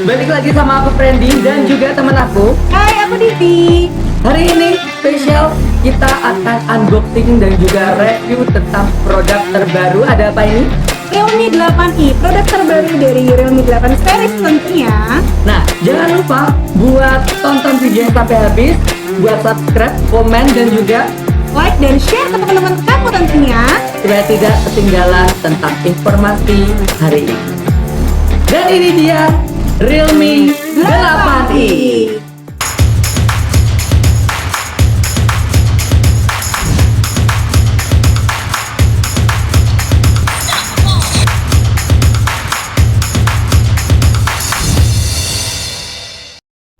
Balik lagi sama aku Friendly dan juga teman aku. Hai, aku Divi. Hari ini spesial kita akan unboxing dan juga review tentang produk terbaru. Ada apa ini? Realme 8i, produk terbaru dari Realme 8 series tentunya. Nah, jangan lupa buat tonton video sampai habis, buat subscribe, komen dan juga Like dan share ke teman-teman kamu tentunya. supaya tidak ketinggalan tentang informasi hari ini. Dan ini dia Realme 8i.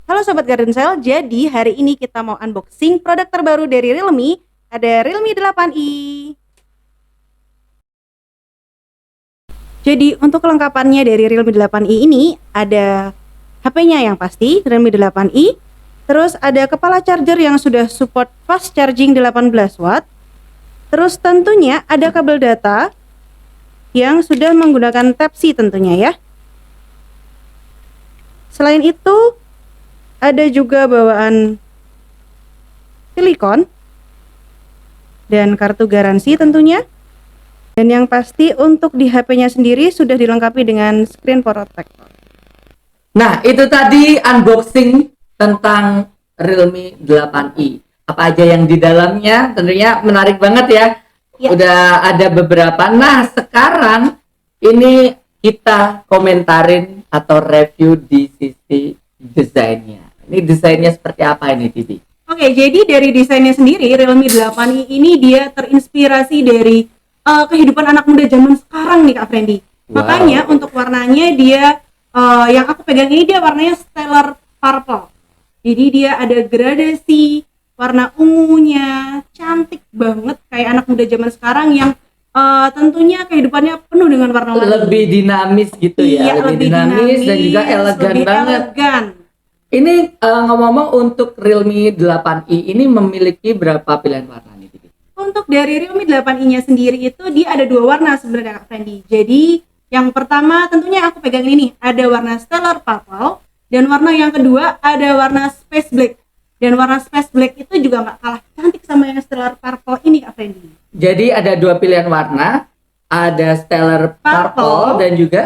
Halo Sobat Garden Cell, jadi hari ini kita mau unboxing produk terbaru dari Realme. Ada Realme 8i. Jadi untuk kelengkapannya dari Realme 8i ini ada HP-nya yang pasti, Realme 8i. Terus ada kepala charger yang sudah support fast charging 18 watt. Terus tentunya ada kabel data yang sudah menggunakan Type-C tentunya ya. Selain itu ada juga bawaan silikon dan kartu garansi tentunya. Dan yang pasti untuk di HP-nya sendiri sudah dilengkapi dengan screen protector. Nah, itu tadi unboxing tentang Realme 8i. Apa aja yang di dalamnya? Tentunya menarik banget ya. Ya. Udah ada beberapa. Nah, sekarang ini kita komentarin atau review di sisi desainnya. Ini desainnya seperti apa ini, Didi? Oke, jadi dari desainnya sendiri Realme 8i ini dia terinspirasi dari kehidupan anak muda zaman sekarang nih Kak Friendly. Wow. Makanya untuk warnanya dia yang aku pegang ini dia warnanya stellar purple. Jadi dia ada gradasi warna ungunya, cantik banget kayak anak muda zaman sekarang yang tentunya kehidupannya penuh dengan warna-warni. Lebih dinamis gitu ya, Iya, lebih dinamis dan juga elegan lebih banget. elegan. Ini ngomong-ngomong untuk Realme 8i ini memiliki berapa pilihan warna nih, Didi? Untuk dari Realme 8i-nya sendiri itu dia ada dua warna sebenarnya Kak Fendi. Jadi yang pertama tentunya aku pegang ini nih, ada warna stellar purple dan warna yang kedua ada warna space black. Dan warna space black itu juga nggak kalah cantik sama yang stellar purple ini Kak Fendi. Jadi ada dua pilihan warna, ada stellar purple dan juga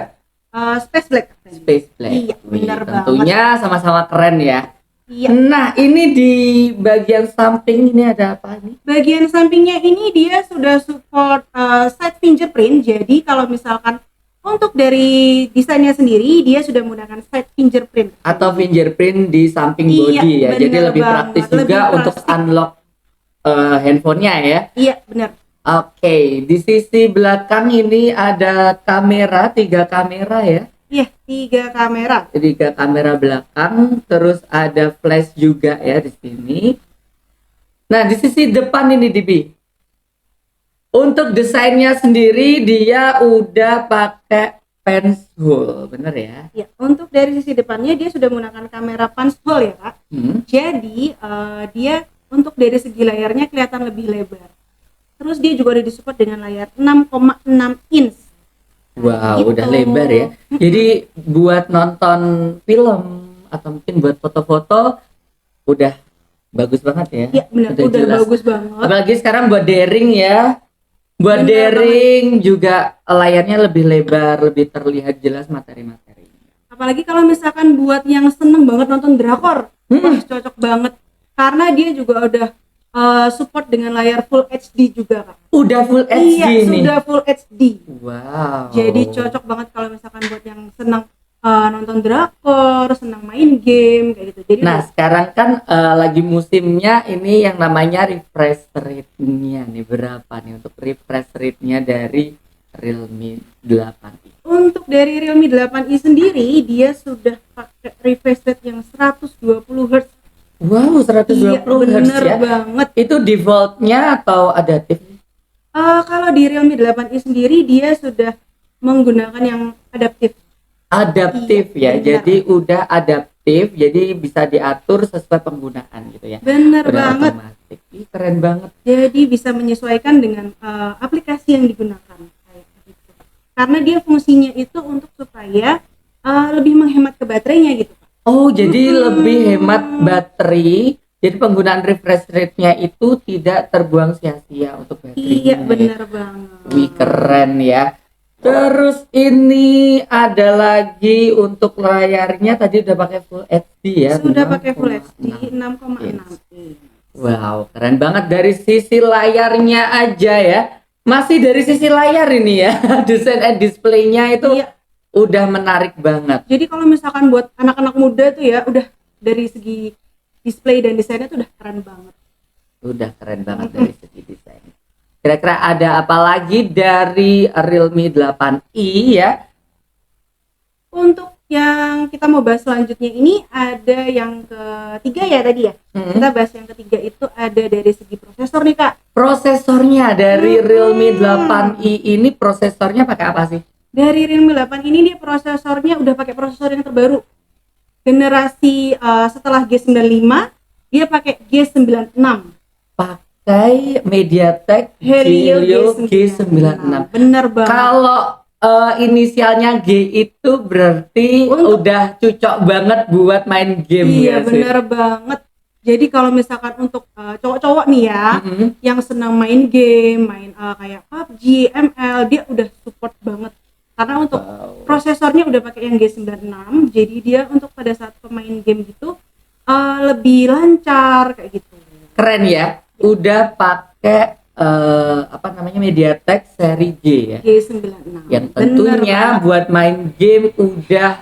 Space black Kak Fendi. space black. Iya, benar banget. Tentunya sama-sama keren ya. Iya. Nah, ini di bagian samping ini ada apa nih? Bagian sampingnya ini dia sudah support side fingerprint. Jadi kalau misalkan untuk dari desainnya sendiri dia sudah menggunakan side fingerprint Atau fingerprint di samping Iya, body ya. Jadi bener lebih banget. praktis Lebih juga untuk praktis. unlock handphonenya ya. Iya benar. Oke, di sisi belakang ini ada kamera, 3 kamera ya. Iya, 3 kamera. 3 kamera belakang, terus ada flash juga ya di sini. Nah, di sisi depan ini Dibi. Untuk desainnya sendiri dia udah pakai punch hole, bener ya? Ya, untuk dari sisi depannya dia sudah menggunakan kamera punch hole ya Kak. Jadi dia untuk dari segi layarnya kelihatan lebih lebar. Terus dia juga udah disupport dengan layar 6,6 inch. Wow, Gitu. udah lebar ya. Jadi buat nonton film atau mungkin buat foto-foto udah bagus banget ya. Iya benar, udah jelas. bagus banget. Apalagi sekarang buat daring ya. Buat Bener daring juga layarnya lebih lebar, lebih terlihat jelas materi-materinya. Apalagi kalau misalkan buat yang seneng banget nonton drakor, wah cocok banget. Karena dia juga udah support dengan layar Full HD juga Kak. Udah full HD Iya, nih. sudah Full HD. Wow. Jadi cocok banget kalau misalkan buat yang senang nonton drakor, senang main game kayak gitu. Jadi Nah, sekarang kan lagi musimnya ini yang namanya refresh rate-nya nih, berapa nih untuk refresh rate-nya dari Realme 8i? untuk dari Realme 8i sendiri dia sudah pakai refresh rate yang 120 Hz. Wow, 120 Iya, Hz bener ya. banget. Itu defaultnya atau adaptif? Kalau di Realme 8i sendiri dia sudah menggunakan yang adaptif. Adaptif Iya, ya. benar. Jadi udah adaptif, jadi bisa diatur sesuai penggunaan gitu ya. Bener Udah banget. otomatis. Ih, keren banget. Jadi bisa menyesuaikan dengan aplikasi yang digunakan kayak gitu. Karena dia fungsinya itu untuk supaya lebih menghemat ke baterainya gitu, Kak. Oh, jadi lebih hemat baterai. Jadi penggunaan refresh rate-nya itu tidak terbuang sia-sia untuk baterainya. Iya, benar banget. Wih, keren ya. Terus ini ada lagi untuk layarnya tadi udah pakai Full HD ya. Sudah pakai Full HD 6,6 6,6 inch. Wow, keren banget dari sisi layarnya aja ya. Masih dari sisi layar ini ya. Desain and display-nya itu Iya. udah menarik banget. Jadi kalau misalkan buat anak-anak muda tuh ya udah dari segi display dan desainnya tuh udah keren banget. Udah keren banget dari segi desain. Kira-kira ada apa lagi dari Realme 8i ya? Untuk yang kita mau bahas selanjutnya ini ada yang ketiga ya tadi ya. Kita bahas yang ketiga itu ada dari segi prosesor nih, Kak. Prosesornya dari Realme 8i ini prosesornya pakai apa sih? Dari Realme 8 ini dia prosesornya udah pakai prosesor yang terbaru. Generasi setelah G95 dia pakai G96. Pakai MediaTek Helio G96. Bener banget. Kalau inisialnya G itu berarti udah cocok banget buat main game. Iya, ya sih? bener banget. Jadi kalau misalkan untuk cowok-cowok nih ya, yang senang main game, main kayak PUBG, ML, dia udah support banget. Karena untuk prosesornya udah pakai yang G96, jadi dia untuk pada saat pemain game gitu lebih lancar kayak gitu. Keren ya, udah pakai apa namanya MediaTek seri G ya. G96. Yang tentunya buat main game udah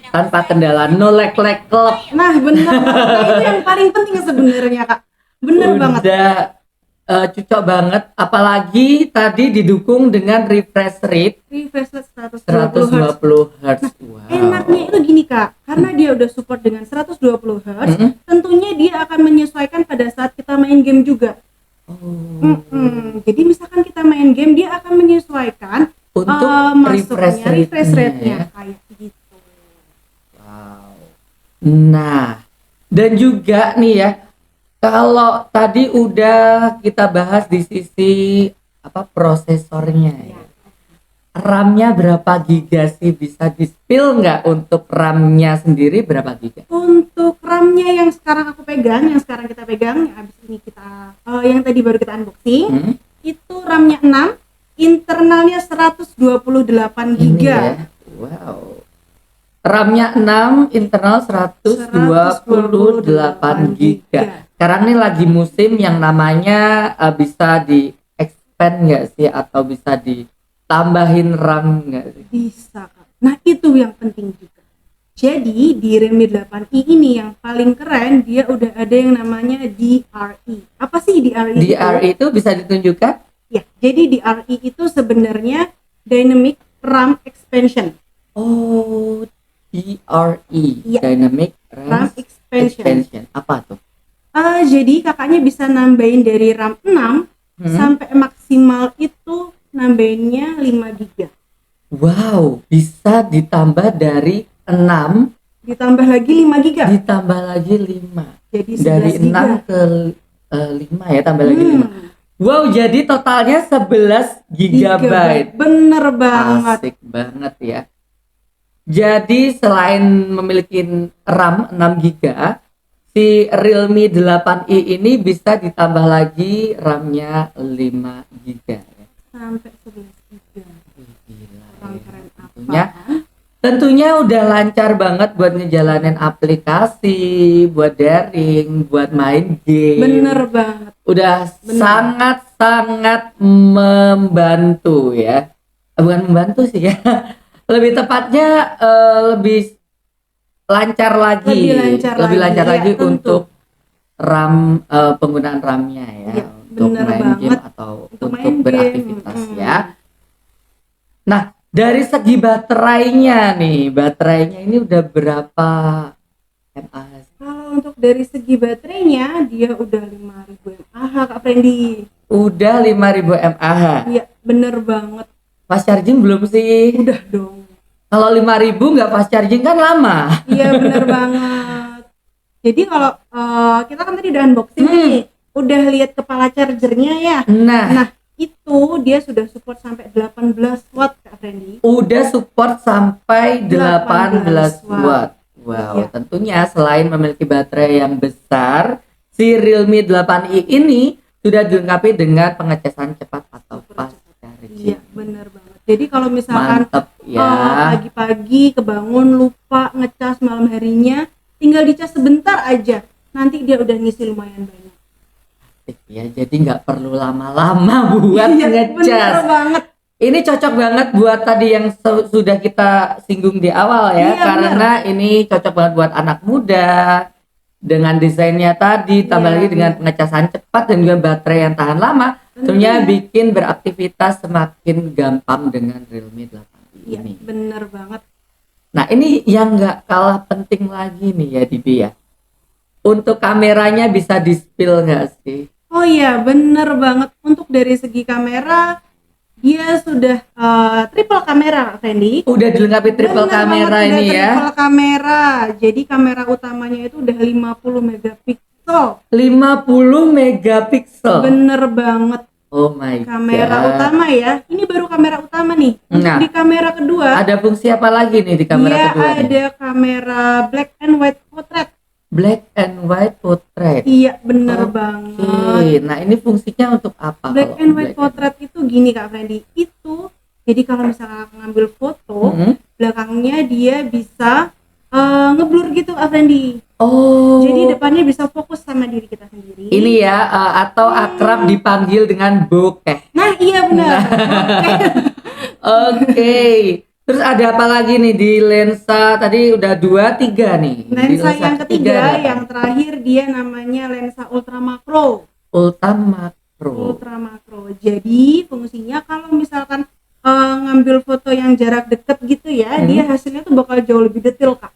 tanpa kendala, no lag. Nah, bener banget. Nah, itu yang paling penting sebenarnya, Kak. Bener banget. Udah cocok banget, apalagi tadi didukung dengan refresh rate 120 Hz. 120 Hz. Wow. Enaknya itu gini, Kak, karena dia udah support dengan 120 Hz, tentunya dia akan menyesuaikan pada saat kita main game juga. Jadi misalkan kita main game, dia akan menyesuaikan untuk refresh rate-nya kayak gitu. Wow. Nah, dan juga nih ya, kalau tadi udah kita bahas di sisi prosesornya ya. RAM-nya berapa giga sih, bisa di-spill nggak untuk RAM-nya sendiri berapa giga? Untuk RAM-nya yang sekarang aku pegang, yang sekarang kita pegang, yang habis ini kita yang tadi baru kita unboxing, itu RAM-nya 6, internalnya 128 giga. Ya. Wow. RAM-nya 6, internal 128 giga. Sekarang ini lagi musim yang namanya bisa di-expand nggak sih, atau bisa ditambahin RAM nggak sih? Bisa, Kak. Nah, itu yang penting juga. Jadi di Realme 8i ini yang paling keren, dia udah ada yang namanya DRE. Apa sih DRE? DRE itu bisa ditunjukkan? Ya, jadi DRE itu sebenarnya Dynamic RAM Expansion. Oh, DRE, ya. Dynamic RAM Expansion. Apa tuh? Jadi kakaknya bisa nambahin dari RAM 6 sampai maksimal itu nambahinnya 5 GB. Wow, bisa ditambah dari 6 ditambah lagi 5 GB. Ditambah lagi 5. Jadi dari 6 ke 5 ya, tambah lagi 5. Wow, jadi totalnya 11 GB. Bener banget. Asik banget ya. Jadi selain memiliki RAM 6 GB, si Realme 8i ini bisa ditambah lagi RAM-nya 5 GB ya. Sampai 11 GB. Gila. Keren apa? Tentunya udah lancar banget buat ngejalanin aplikasi, buat daring, buat main game. Bener banget. Udah sangat-sangat membantu ya. Bukan membantu sih ya. Lebih tepatnya lebih lancar lagi. Lebih lancar lagi ya, untuk RAM, penggunaan RAM-nya ya. Ya, untuk main game atau untuk beraktivitas ya. Nah, dari segi baterainya nih, baterainya ini udah berapa mAh? Kalau untuk dari segi baterainya, dia udah 5000 mAh, Kak Friendly. Udah 5000 mAh? Iya, bener banget. Fast charging belum sih? Udah dong. Kalau 5000 nggak fast charging kan lama. Iya, bener banget. Jadi kalau kita kan tadi udah unboxing nih, udah lihat kepala chargernya ya. Nah, itu dia sudah support sampai 18 watt Kak Fendi. Udah support sampai 18 watt. Wow, Iya. tentunya selain memiliki baterai yang besar, si Realme 8i ini sudah dilengkapi dengan pengecasan cepat atau fast Iya, charging. bener banget. Jadi kalau misalkan Mantap ya. pagi-pagi kebangun lupa ngecas malam harinya, tinggal dicas sebentar aja, nanti dia udah ngisi lumayan banyak. Ya, jadi nggak perlu lama-lama buat Iya, ngecas. bener banget. Ini cocok banget buat tadi yang sudah kita singgung di awal ya, Iya, karena ini cocok banget buat anak muda dengan desainnya tadi, tambah Iya, lagi dengan iya. pengecasan cepat dan juga baterai yang tahan lama, tentunya bikin beraktivitas semakin gampang dengan Realme 8i Iya, ini. bener banget. Nah, ini yang nggak kalah penting lagi nih ya Dibi ya. Untuk kameranya bisa di-spill nggak sih? Oh iya, bener banget. Untuk dari segi kamera, dia sudah triple kamera, Kak Fendi. Udah dilengkapi triple Bener kamera banget, ini udah ya. triple kamera. Jadi kamera utamanya itu udah 50 megapiksel. 50 megapiksel. Bener banget. Oh my Kamera god. utama ya. Ini baru kamera utama nih. Untuk Nah, di kamera kedua, ada fungsi apa lagi nih di kamera dia kedua nih? ada kamera black and white portrait. Black and white portrait. Iya, bener Oke. banget. Nah, ini fungsinya untuk apa? Black kalau and white black portrait itu gini Kak Freddy. Itu jadi kalau misalnya ngambil foto, Mhm. belakangnya dia bisa ngeblur gitu Kak Freddy. Oh. Jadi depannya bisa fokus sama diri kita sendiri. ini ya atau akrab dipanggil dengan bokeh. Nah, iya benar. Oke. Terus ada apa lagi nih di lensa tadi udah 2, 3 nih. Di Lensa yang ketiga, ada apa? yang terakhir dia namanya lensa ultra makro. Ultra makro. Ultra makro. Jadi fungsinya kalau misalkan ngambil foto yang jarak deket gitu ya, dia hasilnya tuh bakal jauh lebih detail Kak.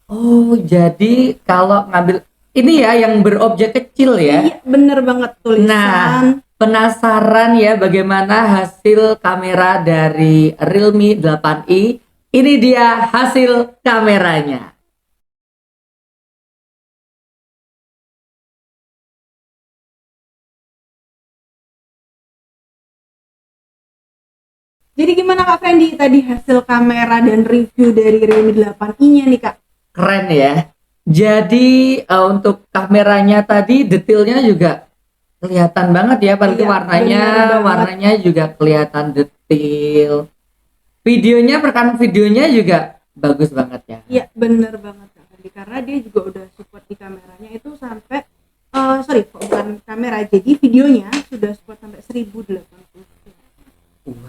Oh, jadi kalau ngambil ini ya yang berobjek kecil ya. Iya, bener banget tulisan. Nah, penasaran ya bagaimana hasil kamera dari Realme 8i? Ini dia hasil kameranya. Jadi gimana Kak Fendi tadi hasil kamera dan review dari Realme 8i-nya nih Kak? Keren ya. Jadi untuk kameranya tadi detailnya juga kelihatan banget ya, apalagi Iya, warnanya, bener banget. warnanya juga kelihatan detail. Videonya, rekaman videonya juga bagus banget ya. Iya, bener banget Kak Fendi, karena dia juga udah support di kameranya itu sampai bukan kamera, jadi videonya sudah support sampai 1080. Wow,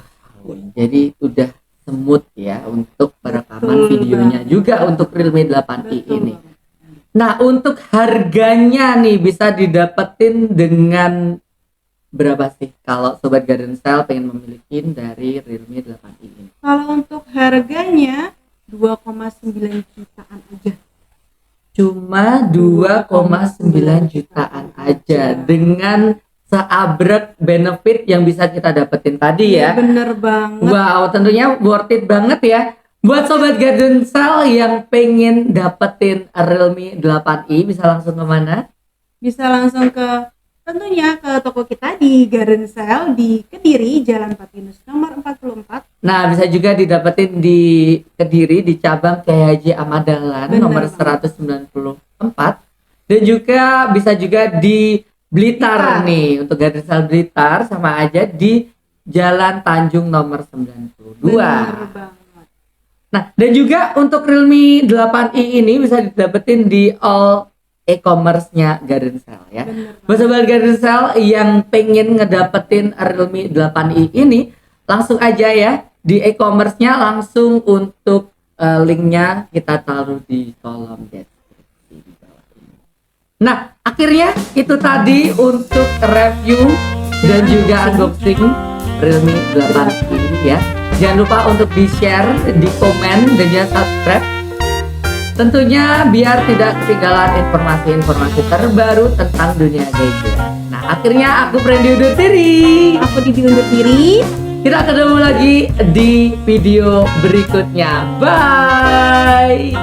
jadi udah smooth ya untuk perekaman Betul videonya banget. juga untuk Realme 8i Betul ini. banget. Nah, untuk harganya nih bisa didapetin dengan berapa sih kalau Sobat Garden Style pengen memiliki dari Realme 8i ini? Kalau untuk harganya 2,9 jutaan aja. Cuma 2,9 jutaan aja dengan seabrek benefit yang bisa kita dapetin tadi ya. Bener banget. Wow, tentunya worth it banget ya. Buat Sobat Garden Style yang pengen dapetin Realme 8i bisa langsung kemana? Bisa langsung tentunya ke toko kita di Garden Style di Kediri, Jalan Patinus nomor 44. Nah, bisa juga didapetin di Kediri di cabang Kiai Haji Ahmad Dahlan Bener nomor banget. 194 dan juga bisa juga di Blitar nih untuk Garden Style Blitar sama aja di Jalan Tanjung nomor 92. Bener banget. Nah, dan juga untuk Realme 8i ini bisa didapetin di all e-commerce-nya Garden Style ya. Bener banget. Buat Sobat Garden Style yang pengen ngedapetin Realme 8i ini, langsung aja ya di e-commerce-nya, langsung untuk linknya kita taruh di kolom deskripsi di bawah ini. Nah, akhirnya itu tadi untuk review dan juga unboxing Realme 8i ya. Jangan lupa untuk di-share, di-komen, dan juga subscribe. Tentunya biar tidak ketinggalan informasi-informasi terbaru tentang dunia gadget. Nah, akhirnya aku Randy undur diri. Aku Didi undur diri. Kita ketemu lagi di video berikutnya. Bye.